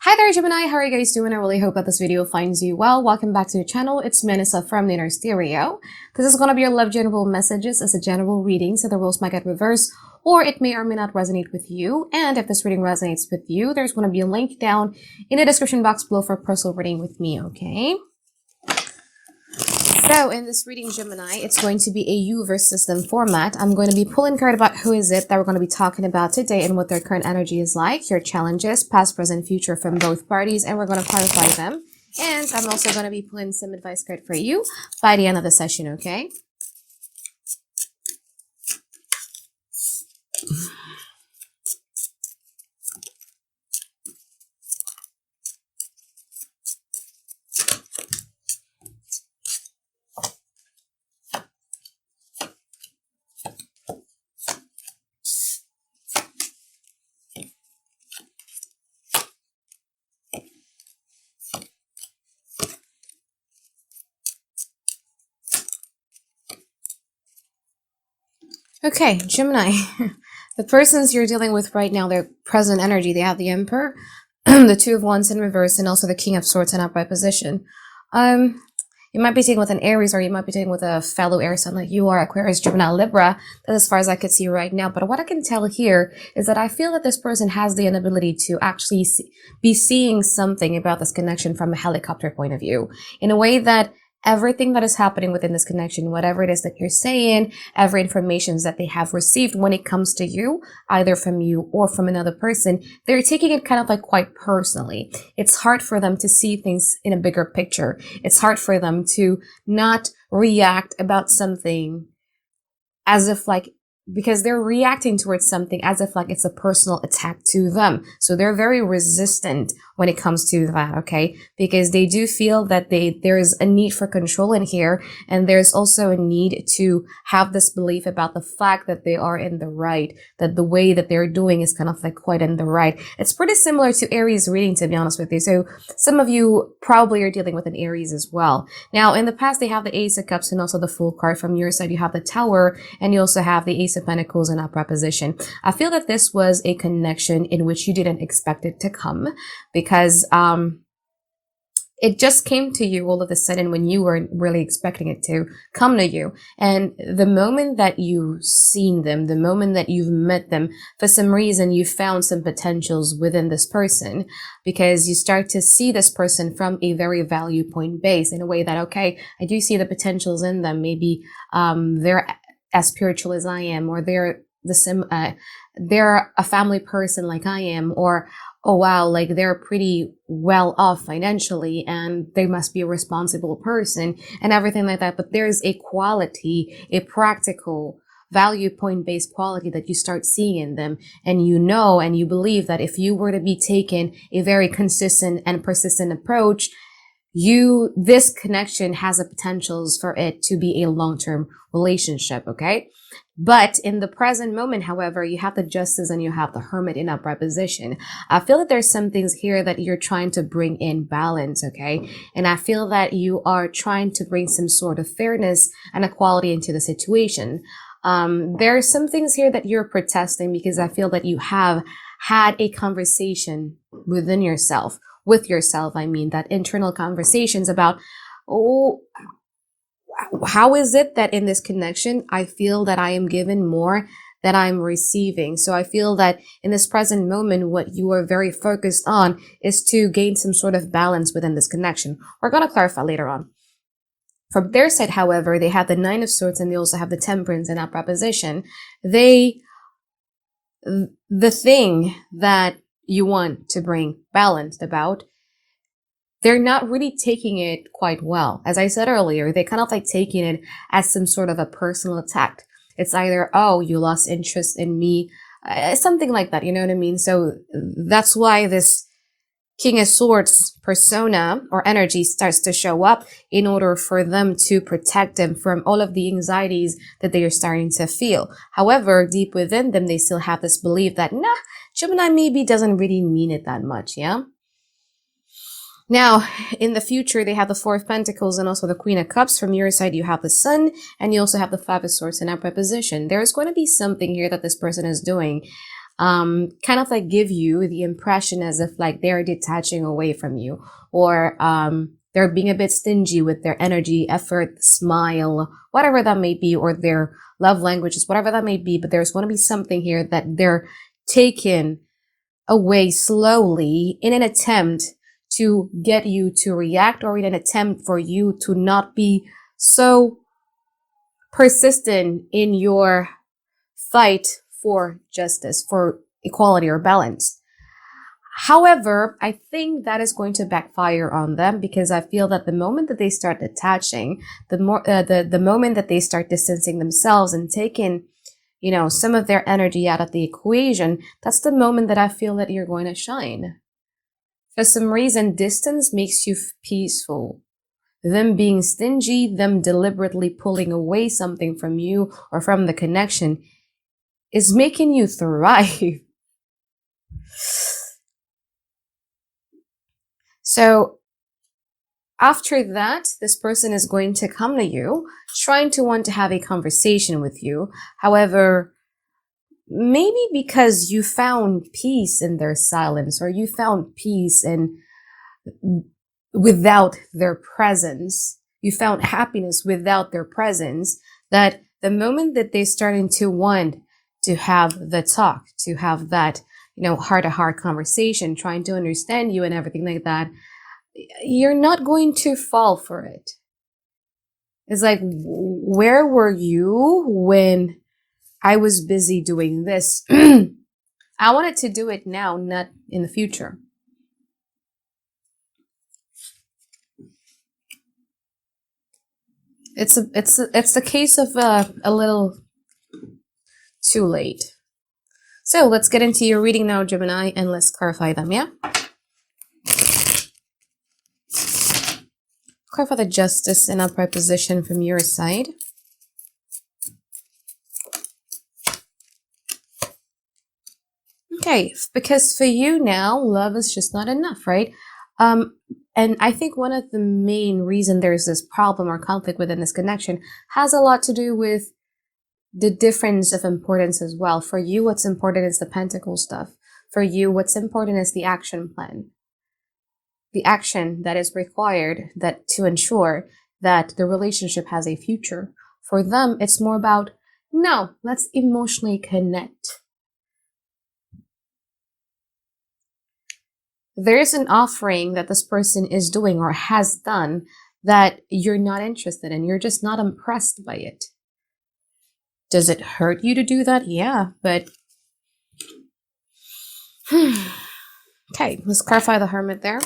Hi there, Gemini. How are you guys doing? I really hope that this video finds you well. Welcome back to the channel. It's Anisa from the Inner Stereo. This is going to be your love general messages as a general reading, so the roles might get reversed, or it may or may not resonate with you. And if this reading resonates with you, there's going to be a link down in the description box below for a personal reading with me, okay? So in this reading, Gemini, it's going to be a universe system format. I'm going to be pulling card about who is it that we're going to be talking about today and what their current energy is like, your challenges, past, present, future from both parties, and we're going to clarify them. And I'm also going to be pulling some advice card for you by the end of the session, okay? Okay, Gemini, the persons you're dealing with right now, their present energy, they have the Emperor, the Two of Wands in reverse, and also the King of Swords in upright position. You might be dealing with an Aries, or you might be dealing with a fellow air sign like you are, Aquarius, Gemini, Libra. That's as far as I could see right now. But what I can tell here is that I feel that this person has the inability to actually be seeing something about this connection from a helicopter point of view, in a way that everything that is happening within this connection, whatever it is that you're saying, every information that they have received when it comes to you, either from you or from another person, they're taking it kind of like quite personally. It's hard for them to see things in a bigger picture. It's hard for them to not react about something as if like, because they're reacting towards something as if like it's a personal attack to them. So they're very resistant when it comes to that, okay? Because they do feel that there's a need for control in here, and there's also a need to have this belief about the fact that they are in the right, that the way that they're doing is kind of like quite in the right. It's pretty similar to Aries reading, to be honest with you. So some of you probably are dealing with an Aries as well. Now, in the past, they have the Ace of Cups and also the Fool card. From your side, you have the Tower, and you also have the Ace of Pentacles in upright position. I feel that this was a connection in which you didn't expect it to come, because it just came to you all of a sudden when you weren't really expecting it to come to you. And the moment that you've seen them, the moment that you've met them, for some reason you found some potentials within this person, because you start to see this person from a very value point base, in a way that, okay, I do see the potentials in them. Maybe they're as spiritual as I am, or they're a family person like I am, or oh wow, like they're pretty well off financially and they must be a responsible person and everything like that. But there's a quality, a practical value point based quality that you start seeing in them, and you know and you believe that if you were to be taken a very consistent and persistent approach, this connection has the potentials for it to be a long-term relationship, okay? But in the present moment, however, you have the Justice and you have the Hermit in upright position. I feel that there's some things here that you're trying to bring in balance, okay? And I feel that you are trying to bring some sort of fairness and equality into the situation. There are some things here that you're protesting, because I feel that you have had a conversation within yourself, with yourself, I mean, that internal conversations about, oh, how is it that in this connection, I feel that I am given more than I'm receiving? So I feel that in this present moment, what you are very focused on is to gain some sort of balance within this connection. We're going to clarify later on. From their side, however, they have the Nine of Swords and they also have the Temperance in upright position. The thing that you want to bring balance about, they're not really taking it quite well. As I said earlier, they kind of like taking it as some sort of a personal attack. It's either, oh, you lost interest in me, something like that, you know what I mean? So that's why this King of Swords persona or energy starts to show up, in order for them to protect them from all of the anxieties that they are starting to feel. However, deep within them, they still have this belief that, nah, Gemini maybe doesn't really mean it that much, yeah? Now, in the future, they have the Four of Pentacles and also the Queen of Cups. From your side, you have the Sun, and you also have the Five of Swords in upright position. There is going to be something here that this person is doing kind of like give you the impression as if like they're detaching away from you, or they're being a bit stingy with their energy, effort, smile, whatever that may be, or their love languages, whatever that may be. But there's going to be something here that they're taking away slowly in an attempt to get you to react, or in an attempt for you to not be so persistent in your fight for justice, for equality or balance. However, I think that is going to backfire on them, because I feel that the moment that they start detaching, the moment that they start distancing themselves and taking, some of their energy out of the equation, that's the moment that I feel that you're going to shine. For some reason, distance makes you peaceful. Them being stingy, them deliberately pulling away something from you or from the connection, is making you thrive. So after that, this person is going to come to you, trying to want to have a conversation with you. However, maybe because you found peace in their silence, or you found peace in without their presence, you found happiness without their presence, that the moment that they're starting to want to have the talk, to have that, heart-to-heart conversation, trying to understand you and everything like that, you're not going to fall for it. It's like, where were you when I was busy doing this? I wanted to do it now, not in the future. It's the case of a little too late. So let's get into your reading now, Gemini, and let's clarify them, yeah? Clarify the justice and upright position from your side. Okay, because for you now, love is just not enough, right? And I think one of the main reason there's this problem or conflict within this connection has a lot to do with the difference of importance as well. For you, what's important is the pentacle stuff. For you, what's important is the action plan. The action that is required to ensure that the relationship has a future. For them, it's more about, no, let's emotionally connect. There's an offering that this person is doing or has done that you're not interested in. You're just not impressed by it. Does it hurt you to do that? Yeah, but... Okay, let's clarify the Hermit there.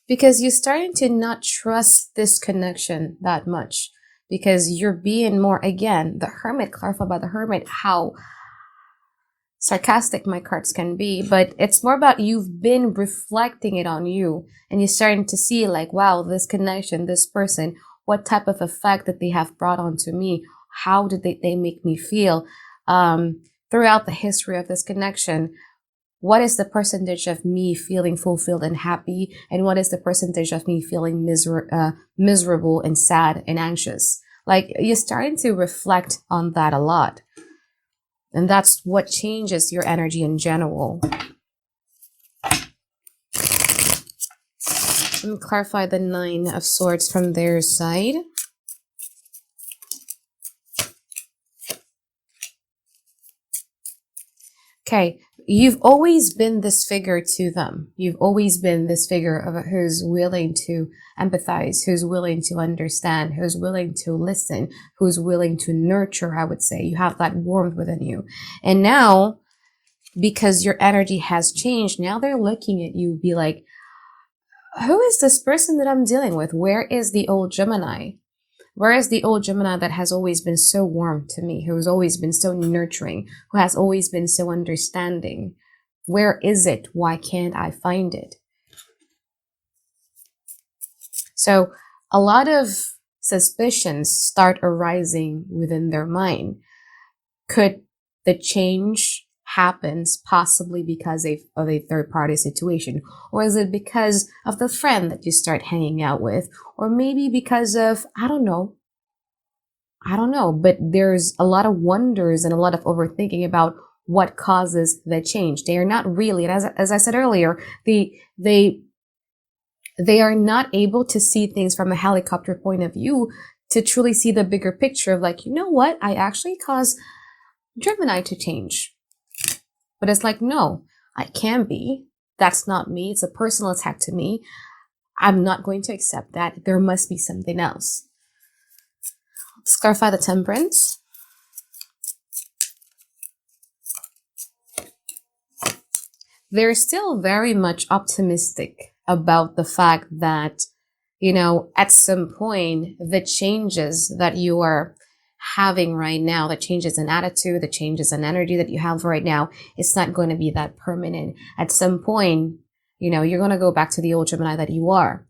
Because you're starting to not trust this connection that much. Because you're being more, again, the Hermit, clarify by the Hermit how sarcastic my cards can be, but it's more about you've been reflecting it on you, and you're starting to see like, wow, this connection, this person, what type of effect that they have brought onto me, how did they make me feel throughout the history of this connection. What is the percentage of me feeling fulfilled and happy, and what is the percentage of me feeling miserable and sad and anxious? Like, you're starting to reflect on that a lot. And that's what changes your energy in general. Let me clarify the Nine of Swords from their side. Okay, you've always been this figure to them. You've always been this figure of who's willing to empathize, who's willing to understand, who's willing to listen, who's willing to nurture, I would say. You have that warmth within you. And now, because your energy has changed, now they're looking at you, be like, who is this person that I'm dealing with? Where is the old Gemini? Where is the old Gemini that has always been so warm to me, who has always been so nurturing, who has always been so understanding? Where is it? Why can't I find it? So a lot of suspicions start arising within their mind. Could the change happens possibly because of a third party situation? Or is it because of the friend that you start hanging out with? Or maybe because of, I don't know, but there's a lot of wonders and a lot of overthinking about what causes the change. They are not really, and as I said earlier, they are not able to see things from a helicopter point of view to truly see the bigger picture of like, you know what, I actually caused Gemini to change. But it's like, no, I can't be. That's not me. It's a personal attack to me. I'm not going to accept that. There must be something else. Let's clarify the Temperance. They're still very much optimistic about the fact that, you know, at some point, the changes that you are having right now, the changes in attitude, the changes in energy that you have right now, it's not going to be that permanent. At some point, you know, you're going to go back to the old Gemini that you are.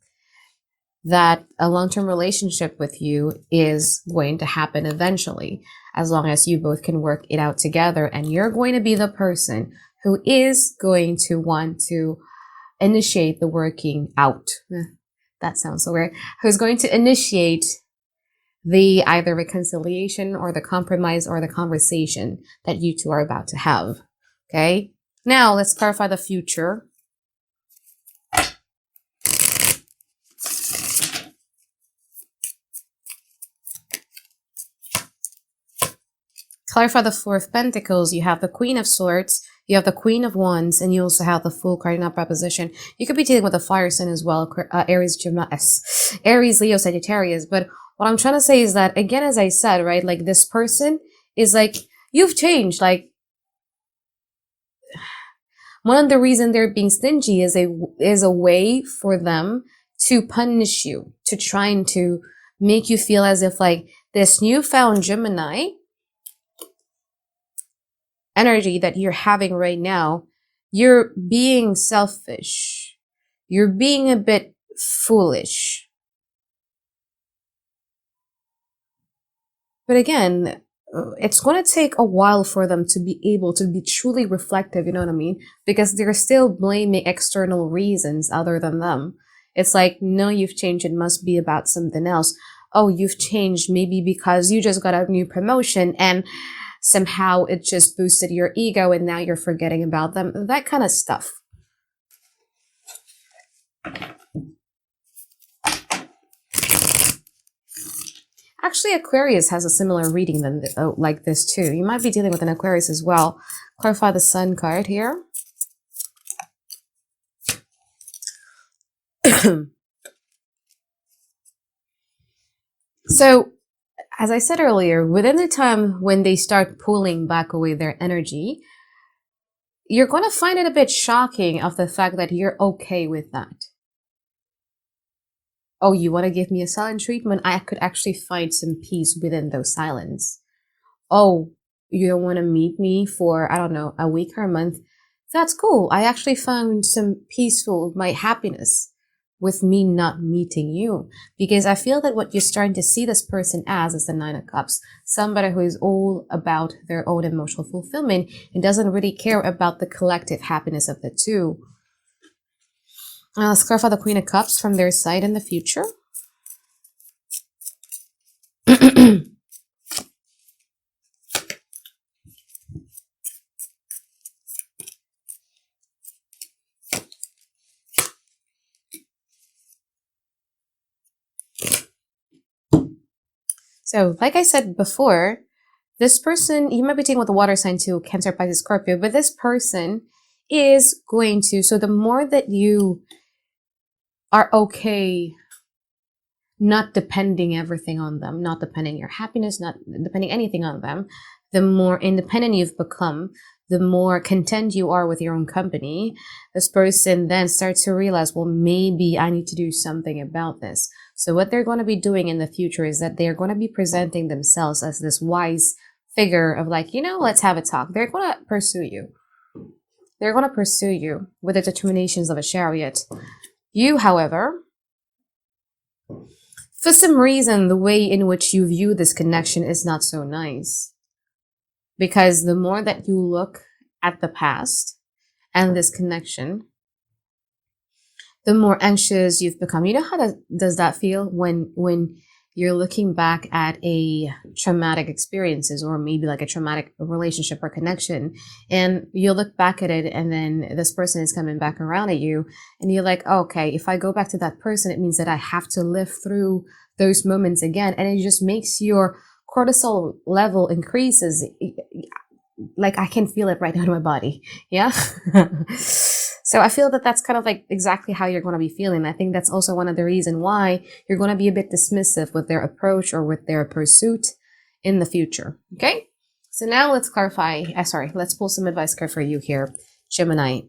That a long-term relationship with you is going to happen eventually, as long as you both can work it out together. And you're going to be the person who is going to want to initiate the working out. That sounds so weird. Who's going to initiate the either reconciliation or the compromise or the conversation that you two are about to have. Okay? Now let's clarify the future. Clarify the Four of Pentacles. You have the Queen of Swords, you have the Queen of Wands, and you also have the Fool card in upright position. You could be dealing with a fire sign as well, Aries, Leo, Sagittarius. But what I'm trying to say is that, again, as I said, right, like this person is like, you've changed. Like, one of the reasons they're being stingy is a way for them to punish you, to trying to make you feel as if like this newfound Gemini energy that you're having right now, you're being selfish. You're being a bit foolish. But again, it's going to take a while for them to be able to be truly reflective, you know what I mean? Because they're still blaming external reasons other than them. It's like, no, you've changed. It must be about something else. Oh, you've changed maybe because you just got a new promotion and somehow it just boosted your ego and now you're forgetting about them. That kind of stuff. Actually, Aquarius has a similar reading than like this too. You might be dealing with an Aquarius as well. Clarify the Sun card here. So, as I said earlier, within the time when they start pulling back away their energy, you're going to find it a bit shocking of the fact that you're okay with that. Oh, you want to give me a silent treatment? I could actually find some peace within those silence. Oh, you don't want to meet me for, I don't know, a week or a month? That's cool. I actually found some peaceful, my happiness with me not meeting you. Because I feel that what you're starting to see this person as is the Nine of Cups. Somebody who is all about their own emotional fulfillment and doesn't really care about the collective happiness of the two. Let's clarify the Queen of Cups from their side in the future. So, like I said before, this person, you might be dealing with a water sign too, Cancer, Pisces, Scorpio, but this person is going to, so the more that you are okay not depending everything on them, not depending your happiness, not depending anything on them, the more independent you've become, the more content you are with your own company, this person then starts to realize, well, maybe I need to do something about this. So what they're going to be doing in the future is that they're going to be presenting themselves as this wise figure of like, you know, let's have a talk. They're going to pursue you. They're going to pursue you with the determinations of a chariot. You, however, for some reason, the way in which you view this connection is not so nice. Because the more that you look at the past and this connection, the more anxious you've become. You know how does that feel when you're looking back at a traumatic experiences, or maybe like a traumatic relationship or connection, and you look back at it, and then this person is coming back around at you, and you're like, oh, okay, if I go back to that person, it means that I have to live through those moments again, and it just makes your cortisol level increases. Like I can feel it right now in my body. Yeah. So I feel that that's kind of like exactly how you're going to be feeling. I think that's also one of the reasons why you're going to be a bit dismissive with their approach or with their pursuit in the future. Okay. So now let's clarify. Sorry, let's pull some advice card for you here, Gemini.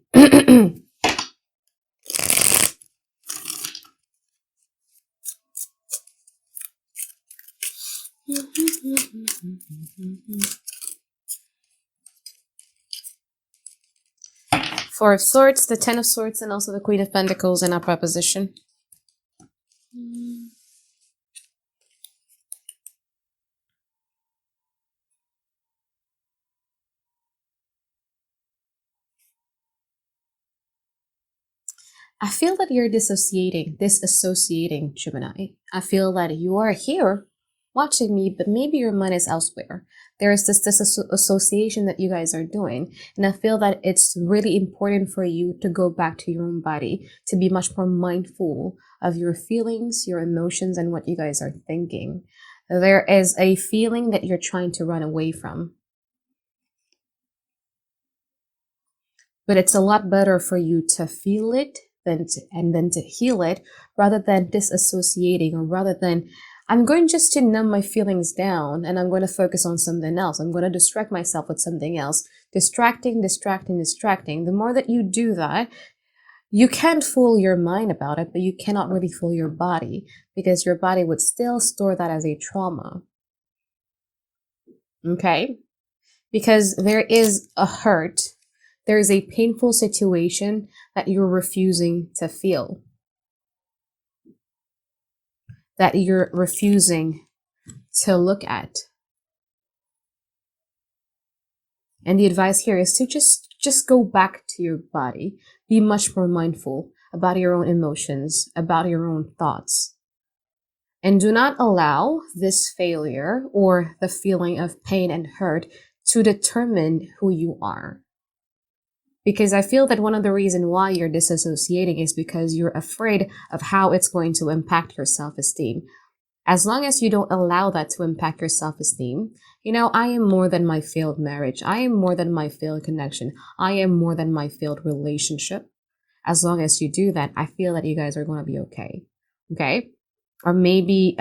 Four of Swords, the Ten of Swords, and also the Queen of Pentacles in upright position. I feel that you're disassociating, Gemini. I feel that you are here watching me, but maybe your mind is elsewhere. There is this disassociation that you guys are doing. And I feel that it's really important for you to go back to your own body, to be much more mindful of your feelings, your emotions, and what you guys are thinking. There is a feeling that you're trying to run away from. But it's a lot better for you to feel it and then to heal it, rather than disassociating, or rather than, I'm going just to numb my feelings down and I'm going to focus on something else. I'm going to distract myself with something else. Distracting. The more that you do that, you can't fool your mind about it, but you cannot really fool your body, because your body would still store that as a trauma. Okay? Because there is a hurt. There is a painful situation that you're refusing to feel, that you're refusing to look at. And the advice here is to just go back to your body. Be much more mindful about your own emotions, about your own thoughts. And do not allow this failure or the feeling of pain and hurt to determine who you are. Because I feel that one of the reasons why you're disassociating is because you're afraid of how it's going to impact your self-esteem. As long as you don't allow that to impact your self-esteem, I am more than my failed marriage. I am more than my failed connection. I am more than my failed relationship. As long as you do that, I feel that you guys are going to be okay. Okay? Or maybe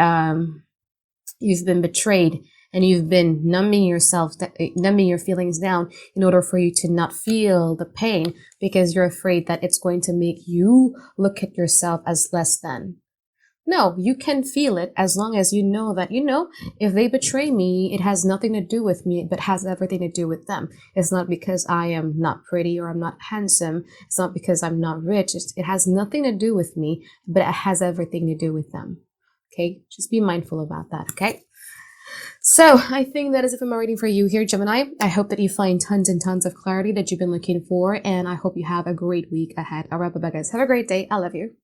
you've been betrayed and you've been numbing your feelings down in order for you to not feel the pain, because you're afraid that it's going to make you look at yourself as less than. No, you can feel it as long as you know that, if they betray me, it has nothing to do with me, but has everything to do with them. It's not because I am not pretty or I'm not handsome. It's not because I'm not rich. It has nothing to do with me, but it has everything to do with them. Okay? Just be mindful about that, okay? So I think that is it for my reading for you here, Gemini. I hope that you find tons and tons of clarity that you've been looking for, and I hope you have a great week ahead. All right, bye-bye, guys. Have a great day. I love you.